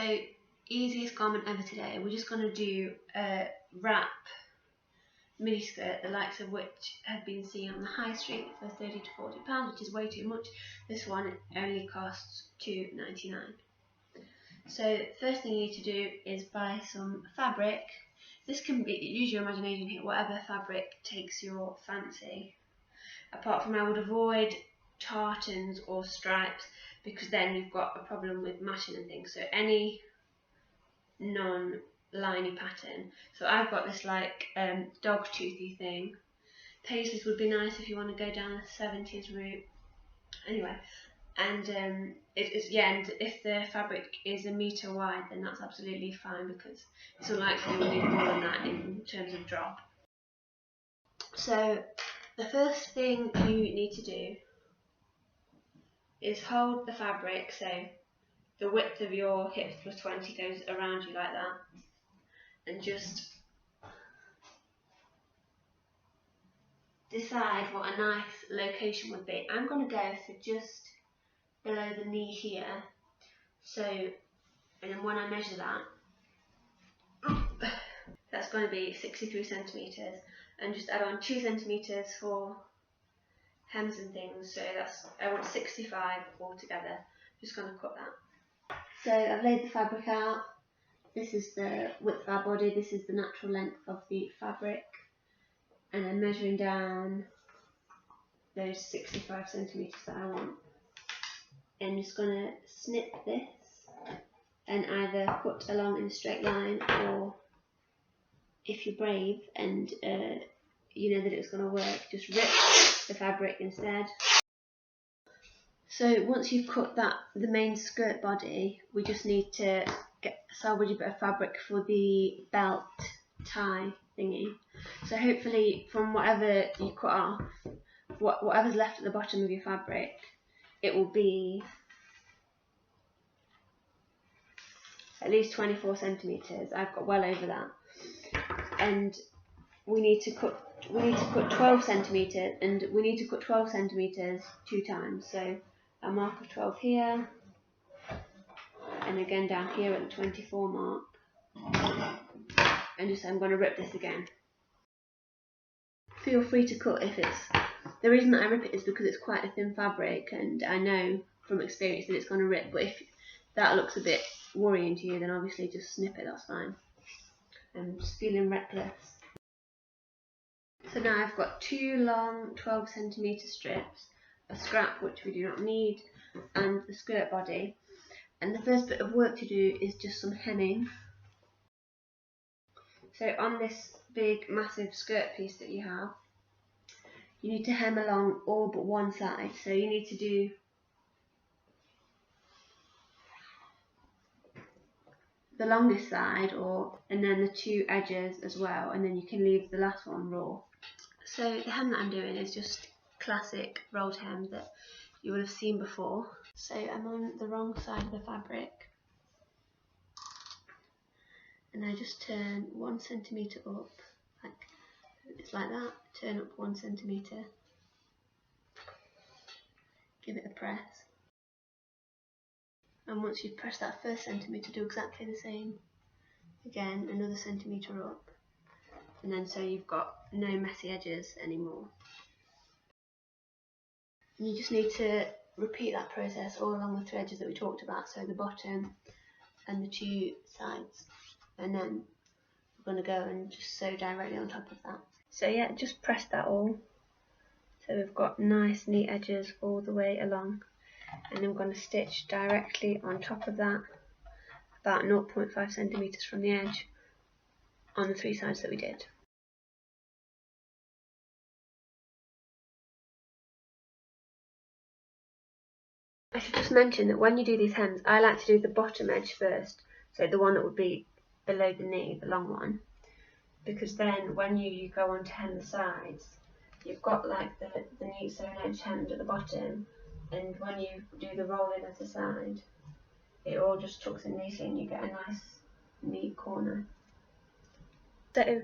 So, easiest garment ever today. We're just going to do a wrap mini skirt, the likes of which have been seen on the high street for £30 to £40, which is way too much. This one only costs £2.99. So first thing you need to do is buy some fabric. This can be, use your imagination here, whatever fabric takes your fancy. Apart from, I would avoid tartans or stripes, because then you've got a problem with matching and things. So any non-liney pattern. So I've got this like dog toothy thing. Paisleys would be nice if you want to go down the 70s route. Anyway, and and if the fabric is a metre wide, then that's absolutely fine, because it's unlikely we'll need more than that in terms of drop. So the first thing you need to do is hold the fabric, so the width of your hips plus 20 goes around you like that, and just decide what a nice location would be. I'm going to go for just below the knee here, so, and then when I measure that, that's going to be 63 centimetres, and just add on 2 centimetres for hems and things, so that's, I want 65 altogether. Just going to cut that. So I've laid the fabric out. This is the width of our body, this is the natural length of the fabric, and I'm measuring down those 65 centimetres that I want. I'm just going to snip this and either cut along in a straight line, or if you're brave and you know that it's going to work, just rip the fabric instead. So once you've cut the main skirt body, we just need to salvage a bit of fabric for the belt tie thingy. So hopefully from whatever you cut off, whatever's left at the bottom of your fabric, it will be at least 24 centimetres. I've got well over that, and we need to cut 12 centimetres, and we need to cut 12 centimetres 2 times. So a mark of 12 here, and again down here at the 24 mark, and I'm going to rip this again. Feel free to cut if it's, the reason that I rip it is because it's quite a thin fabric, and I know from experience that it's going to rip, but if that looks a bit worrying to you, then obviously just snip it, that's fine. I'm just feeling reckless. So now I've got 2 long 12 centimetre strips, a scrap which we do not need, and the skirt body. And the first bit of work to do is just some hemming. So on this big massive skirt piece that you have, you need to hem along all but one side. So you need to do the longest side, and then the 2 edges as well, and then you can leave the last one raw. So the hem that I'm doing is just classic rolled hem that you would have seen before. So I'm on the wrong side of the fabric, and I just turn 1 centimetre up, it's like that, turn up 1 centimetre, give it a press, and once you've pressed that first centimetre, do exactly the same, again another centimetre up, and then so you've got no messy edges anymore. And you just need to repeat that process all along the 3 edges that we talked about, so the bottom and the 2 sides, and then we're going to go and just sew directly on top of that. So yeah, just press that all, so we've got nice neat edges all the way along, and I'm going to stitch directly on top of that, about 0.5 centimetres from the edge, on the 3 sides that we did. I should just mention that when you do these hems, I like to do the bottom edge first, so the one that would be below the knee, the long one, because then when you go on to hem the sides, you've got like the neat sewn edge hemmed at the bottom, and when you do the rolling of the side, it all just tucks in neatly and you get a nice neat corner. So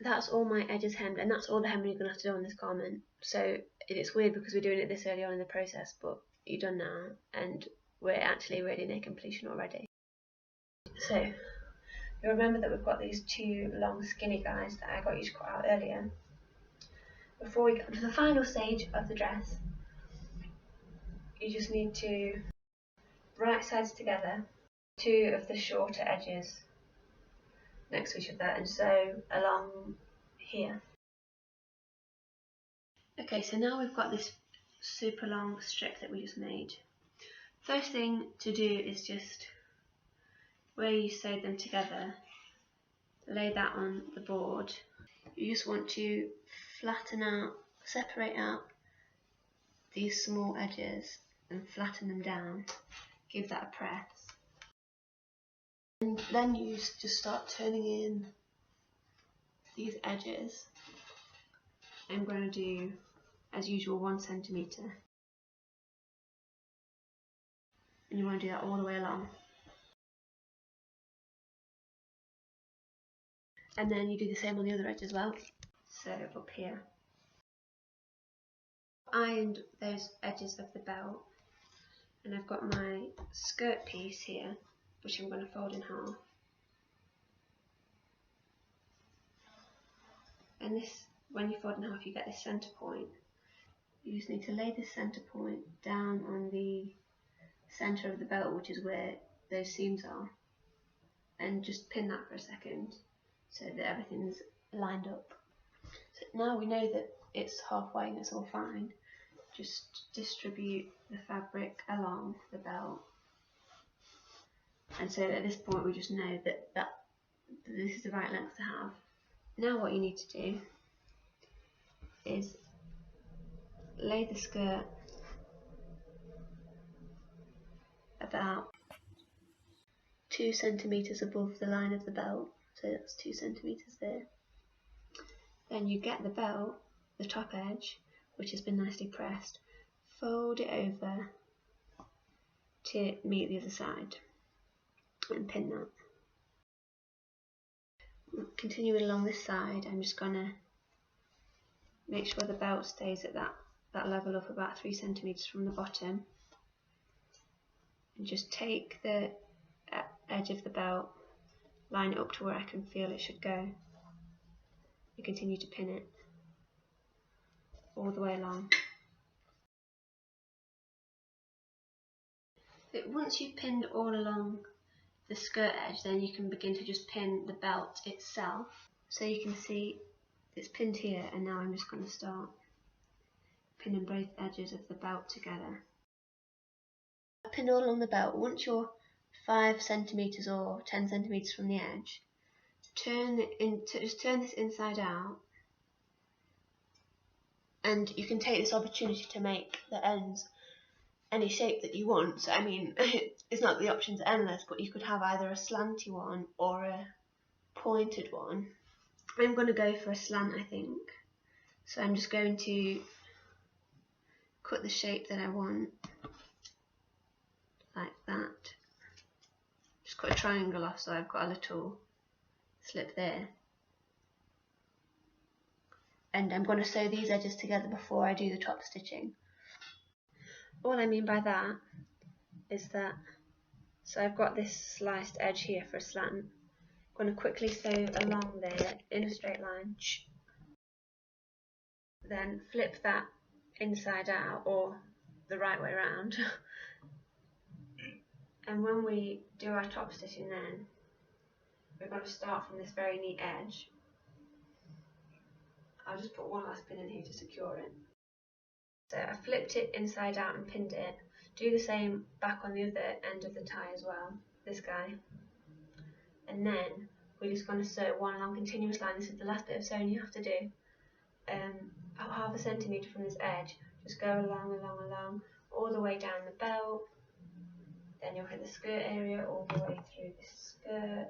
that's all my edges hemmed, and that's all the hemming you're going to have to do on this garment. So it's weird because we're doing it this early on in the process, but you're done now, and we're actually really near completion already. So you'll remember that we've got these two long skinny guys that I got you to cut out earlier. Before we get to the final stage of the dress, you just need to right sides together, two of the shorter edges next to each other, and sew along here. Okay, so now we've got this super long strip that we just made. First thing to do is just where you sewed them together, lay that on the board. You just want to flatten out, separate out these small edges and flatten them down. Give that a press. And then you just start turning in these edges. I'm going to do, as usual, 1 centimetre. And you want to do that all the way along. And then you do the same on the other edge as well. So up here. Ironed those edges of the belt, and I've got my skirt piece here, which I'm going to fold in half. And this, when you fold in half, you get this centre point. You just need to lay this centre point down on the centre of the belt, which is where those seams are, and just pin that for a second so that everything's lined up. So now we know that it's halfway and it's all fine. Just distribute the fabric along the belt, and so at this point we just know that this is the right length to have. Now what you need to do is lay the skirt about 2 centimetres above the line of the belt, so that's 2 centimetres there. Then you get the belt, the top edge, which has been nicely pressed, fold it over to meet the other side and pin that. Continuing along this side, I'm just going to make sure the belt stays at that level of about 3 centimetres from the bottom, and just take the edge of the belt, line it up to where I can feel it should go, and continue to pin it all the way along. Once you've pinned all along the skirt edge, then you can begin to just pin the belt itself. So you can see it's pinned here, and now I'm just going to start pinning both edges of the belt together. Pin all along the belt. Once you're 5 centimetres or 10 centimetres from the edge, just turn this inside out, and you can take this opportunity to make the ends any shape that you want. So I mean, it's not, the options are endless, but you could have either a slanty one or a pointed one. I'm going to go for a slant, I think. So I'm just going to cut the shape that I want, like that. Just cut a triangle off so I've got a little slip there. And I'm going to sew these edges together before I do the top stitching. All I mean by that is that, so I've got this sliced edge here for a slant. I'm going to quickly sew along there in a straight line, then flip that inside out, or the right way around. And when we do our top stitching, then we're going to start from this very neat edge. I'll just put one last pin in here to secure it. So I flipped it inside out and pinned it. Do the same back on the other end of the tie as well, this guy. And then we're just going to sew one long continuous line. This is the last bit of sewing you have to do. About 1/2 centimetre from this edge, just go along, all the way down the belt. Then you'll hit the skirt area all the way through this skirt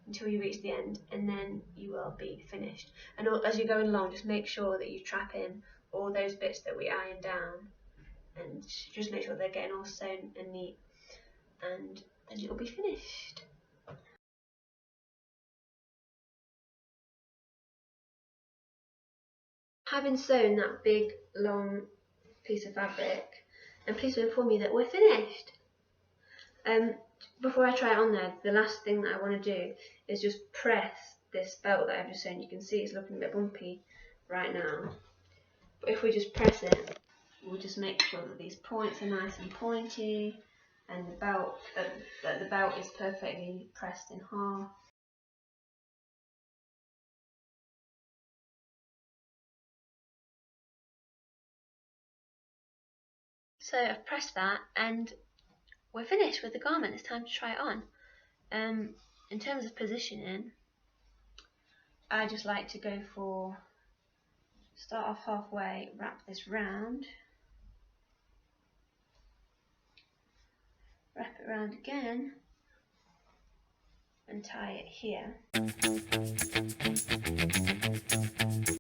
until you reach the end, and then you will be finished. And as you're going along, just make sure that you trap in all those bits that we ironed down, and just make sure they're getting all sewn and neat, and then you'll be finished. Having sewn that big long piece of fabric, I'm pleased to inform you that we're finished. before I try it on there, the last thing that I want to do is just press this belt that I've just sewn. You can see it's looking a bit bumpy right now, but if we just press it, we'll just make sure that these points are nice and pointy, and the belt that the belt is perfectly pressed in half. So I've pressed that, and we're finished with the garment. It's time to try it on. In terms of positioning, I just like to go for, start off halfway, wrap this round, wrap it round again, and tie it here.